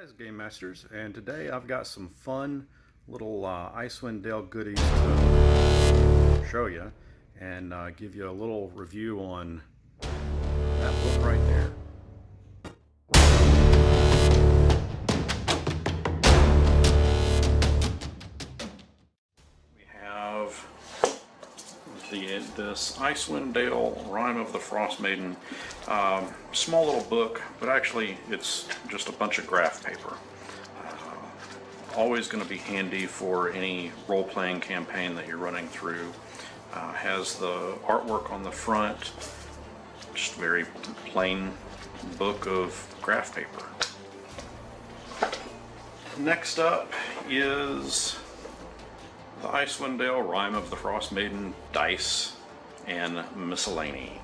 Guys, GameMasters, and today I've got some fun little Icewind Dale goodies to show you and give you a little review on that book right there. We have this Icewind Dale Rime of the Frostmaiden. Small little book, but actually it's just a bunch of graph paper. Always going to be handy for any role-playing campaign that you're running through. Has the artwork on the front, just a very plain book of graph paper. Next up is the Icewind Dale Rime of the Frostmaiden dice and miscellany.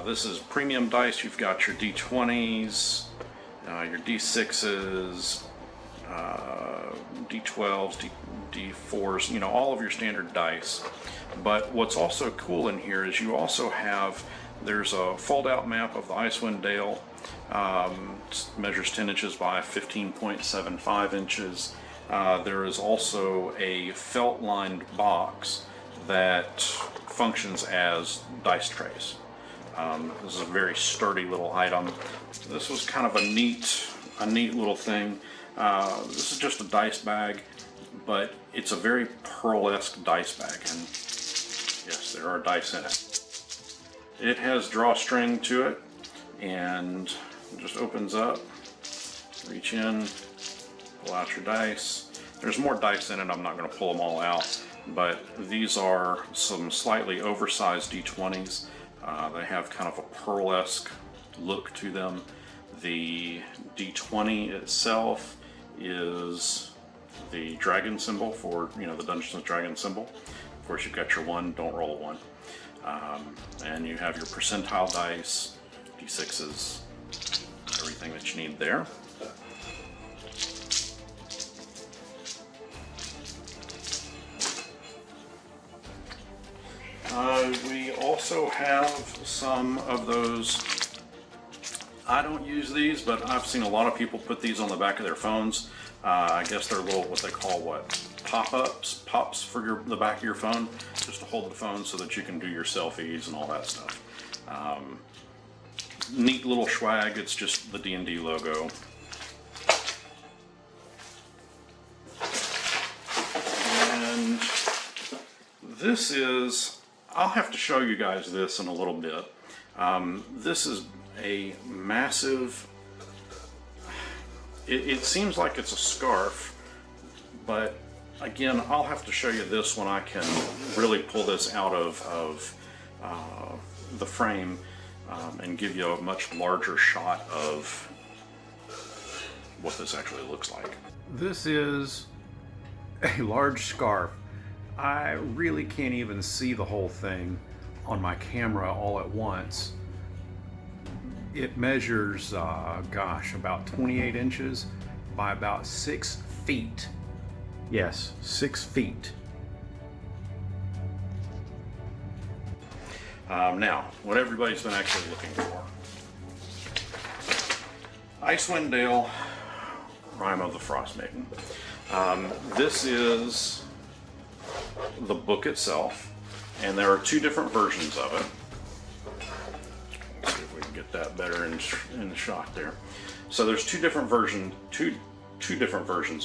This is premium dice. You've got your D20s, your D6s, D12s, D4s, you know, all of your standard dice. But what's also cool in here is you also have, there's a fold-out map of the Icewind Dale. Measures 10 inches by 15.75 inches. There is also a felt-lined box that functions as dice trays. This is a very sturdy little item. This was kind of a neat little thing. This is just a dice bag, but it's a very pearl-esque dice bag, and yes, there are dice in it. It has drawstring to it, and it just opens up. Reach in, pull out your dice. There's more dice in it. I'm not going to pull them all out, but these are some slightly oversized D20s. They have kind of a pearl-esque look to them. The D20 itself is the dragon symbol for, you know, the Dungeons and Dragons symbol. Of course, you've got your 1, don't roll a 1. And you have your percentile dice, D6s, everything that you need there. We also have some of those. I don't use these, but I've seen a lot of people put these on the back of their phones. I guess they're little, what they call pops for the back of your phone, just to hold the phone so that you can do your selfies and all that stuff. Neat little swag. It's just the D&D logo. And this is, I'll have to show you guys this in a little bit. This is a massive, it seems like it's a scarf, but again, I'll have to show you this when I can really pull this out of the frame and give you a much larger shot of what this actually looks like. This is a large scarf. I really can't even see the whole thing on my camera all at once. It measures, gosh, about 28 inches by about 6 feet. Yes, 6 feet. Now, what everybody's been actually looking for. Icewind Dale, Rime of the Frostmaiden. This is the book itself, and there are 2 different versions of it. Let's see if we can get that better in the shot there. So there's two different versions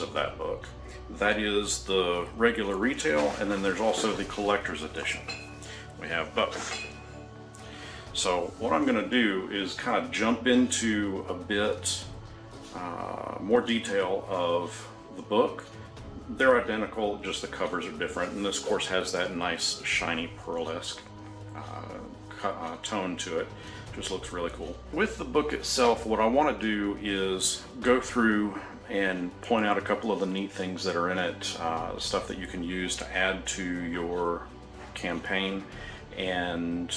of that book. That is the regular retail, and then there's also the collector's edition. We have both. So what I'm going to do is kind of jump into a bit more detail of the book. They're identical, just the covers are different, and this of course has that nice shiny pearl-esque tone to it. Just looks really cool. With the book itself, what I want to do is go through and point out a couple of the neat things that are in it, stuff that you can use to add to your campaign, and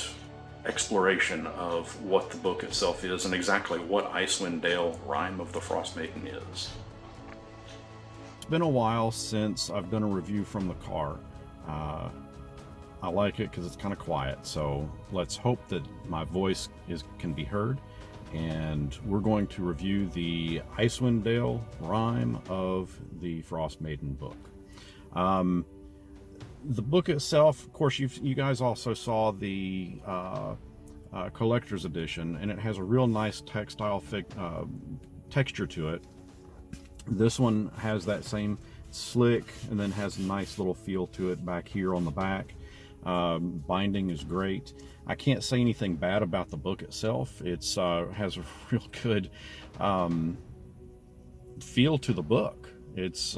exploration of what the book itself is and exactly what Icewind Dale Rime of the Frostmaiden is. It's been a while since I've done a review from the car. I like it because it's kind of quiet, so let's hope that my voice can be heard, and we're going to review the Icewind Dale Rime of the Frostmaiden book. The book itself, of course, you guys also saw the collector's edition, and it has a real nice textile texture to it. This one has that same slick, and then has a nice little feel to it back here on the back. Binding is great. I can't say anything bad about the book itself. It's has a real good feel to the book. It's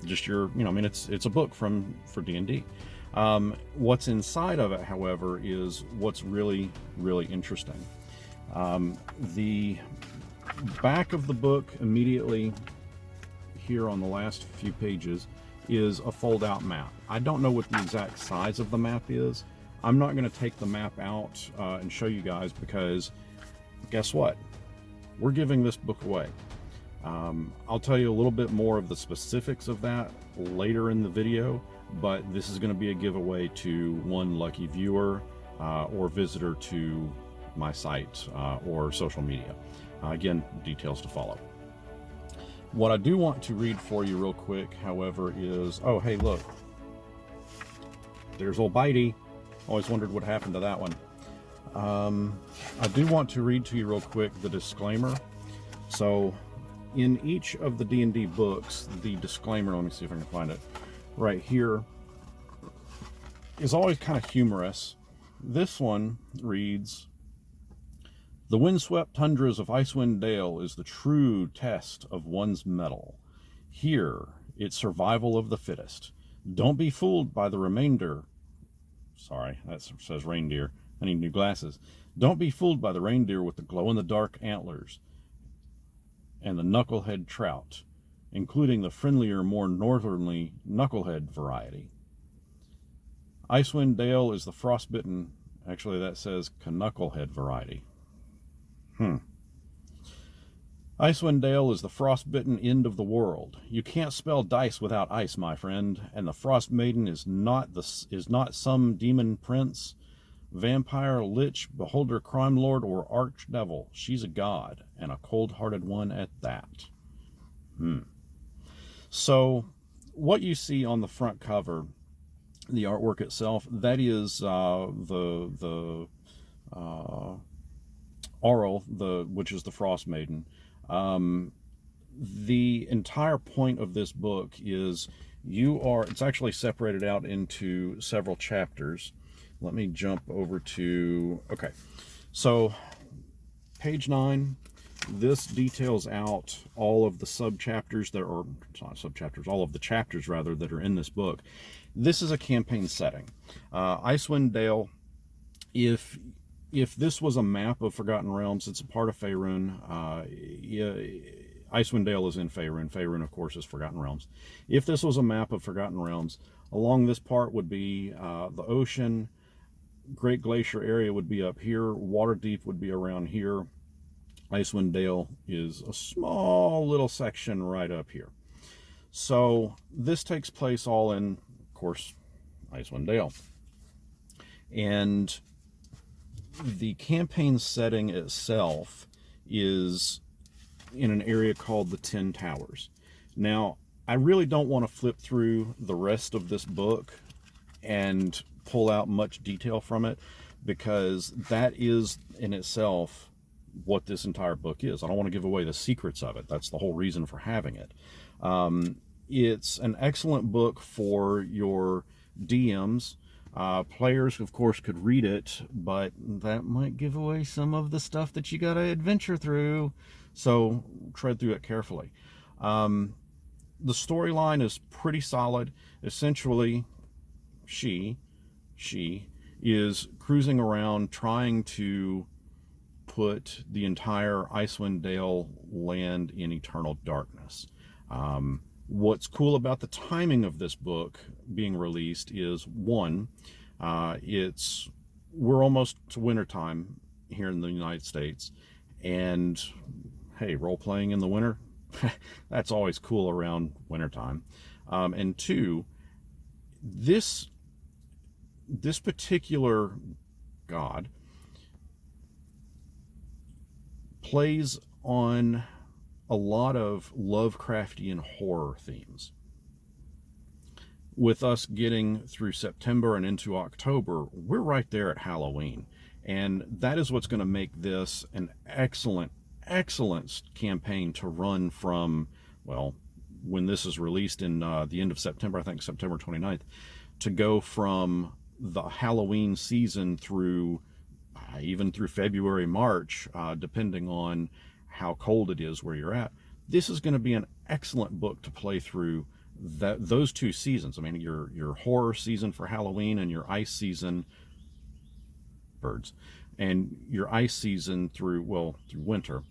just your, I mean, it's a book for D&D. What's inside of it, however, is what's really, really interesting. The back of the book, immediately here on the last few pages, is a fold-out map. I don't know what the exact size of the map is. I'm not going to take the map out and show you guys, because guess what? We're giving this book away. I'll tell you a little bit more of the specifics of that later in the video, but this is going to be a giveaway to one lucky viewer or visitor to my site or social media. Again, details to follow. What I do want to read for you real quick, however, is, oh, hey, look. There's old Bitey. Always wondered what happened to that one. I do want to read to you real quick the disclaimer. So, in each of the D&D books, the disclaimer, let me see if I can find it, right here, is always kind of humorous. This one reads, "The windswept tundras of Icewind Dale is the true test of one's mettle. Here, it's survival of the fittest. Don't be fooled by the remainder." Sorry, that says reindeer. I need new glasses. "Don't be fooled by the reindeer with the glow-in-the-dark antlers and the knucklehead trout, including the friendlier, more northerly knucklehead variety. Icewind Dale is the frostbitten," actually that says knucklehead variety. "Icewind Dale is the frostbitten end of the world. You can't spell dice without ice, my friend, and the Frostmaiden is not some demon prince, vampire, lich, beholder, crime lord, or archdevil. She's a god, and a cold-hearted one at that." So, what you see on the front cover, the artwork itself, that is the Auril, which is the Frostmaiden. The entire point of this book is it's actually separated out into several chapters. Let me jump over to, okay, so page 9, this details out all of the subchapters that are, it's not subchapters, all of the chapters rather that are in this book. This is a campaign setting. Icewind Dale, if this was a map of Forgotten Realms, it's a part of Faerun. Icewind Dale is in Faerun. Faerun, of course, is Forgotten Realms. If this was a map of Forgotten Realms, along this part would be the ocean. Great Glacier area would be up here. Waterdeep would be around here. Icewind Dale is a small little section right up here. So this takes place all in, of course, Icewind Dale. And the campaign setting itself is in an area called the 10 Towers. Now, I really don't want to flip through the rest of this book and pull out much detail from it, because that is in itself what this entire book is. I don't want to give away the secrets of it. That's the whole reason for having it. It's an excellent book for your DMs. Players, of course, could read it, but that might give away some of the stuff that you got to adventure through. So tread through it carefully. The storyline is pretty solid. Essentially, she is cruising around trying to put the entire Icewind Dale land in eternal darkness. What's cool about the timing of this book being released is, one, we're almost to wintertime here in the United States, and hey, role-playing in the winter, that's always cool around wintertime. And two, this particular god plays on a lot of Lovecraftian horror themes. With us getting through September and into October, we're right there at Halloween. And that is what's going to make this an excellent campaign to run from, well, when this is released in the end of September, I think September 29th, to go from the Halloween season through even through February, March, depending on how cold it is where you're at. This is going to be an excellent book to play through those 2 seasons. I mean, your horror season for Halloween and your ice season, birds, and your ice season through winter.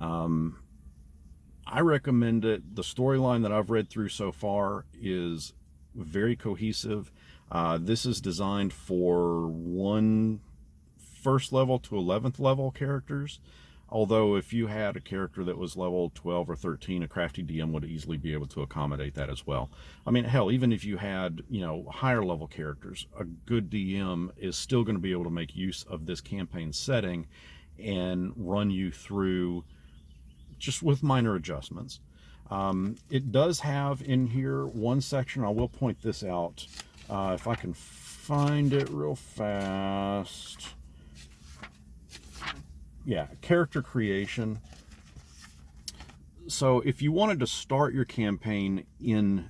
I recommend it. The storyline that I've read through so far is very cohesive. This is designed for 1st level to 11th level characters. Although if you had a character that was level 12 or 13, a crafty DM would easily be able to accommodate that as well. I mean, hell, even if you had, higher level characters, a good DM is still going to be able to make use of this campaign setting and run you through just with minor adjustments. It does have in here one section, I will point this out, if I can find it real fast. Yeah, character creation. So if you wanted to start your campaign in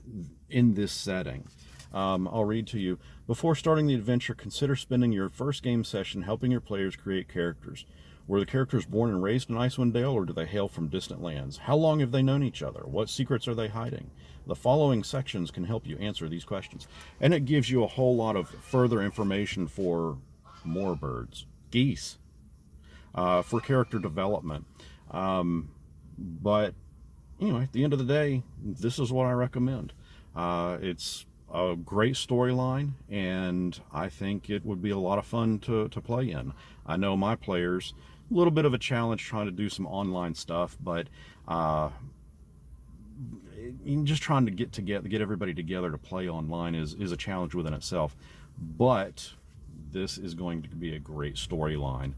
this setting, I'll read to you. Before starting the adventure, consider spending your first game session helping your players create characters. Were the characters born and raised in Icewind Dale, or do they hail from distant lands? How long have they known each other? What secrets are they hiding? The following sections can help you answer these questions. And it gives you a whole lot of further information for more birds, geese, for character development. But anyway, at the end of the day, this is what I recommend. It's a great storyline, and I think it would be a lot of fun to play in. I know my players, a little bit of a challenge trying to do some online stuff, but just trying to get everybody together to play online is a challenge within itself. But this is going to be a great storyline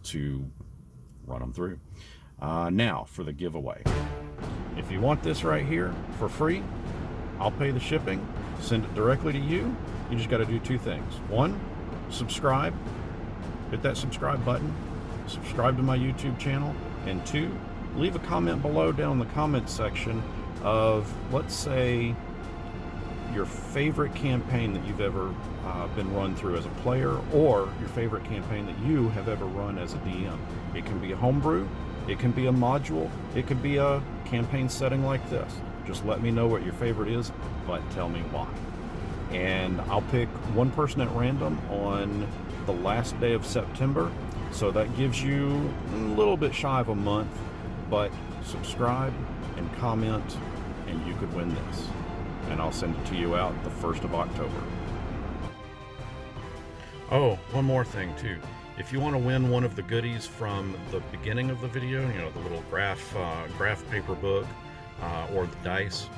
to run them through. Now for the giveaway. If you want this right here for free, I'll pay the shipping, send it directly to you. You just got to do 2 things. 1, subscribe, hit that subscribe button, subscribe to my YouTube channel, and 2, leave a comment below down in the comments section of, let's say, your favorite campaign that you've ever been run through as a player, or your favorite campaign that you have ever run as a DM. It can be a homebrew, it can be a module, it could be a campaign setting like this. Just let me know what your favorite is, but tell me why. And I'll pick one person at random on the last day of September, so that gives you a little bit shy of a month, but subscribe and comment and you could win this. And I'll send it to you out the 1st of October. Oh, one more thing too. If you want to win one of the goodies from the beginning of the video, the little graph paper book or the dice,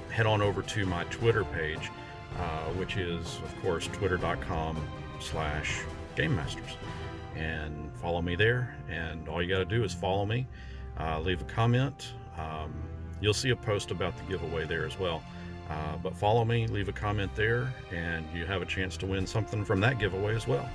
head on over to my Twitter page, which is, of course, twitter.com/GameMasters. And follow me there. And all you got to do is follow me, leave a comment. You'll see a post about the giveaway there as well. But follow me, leave a comment there, and you have a chance to win something from that giveaway as well.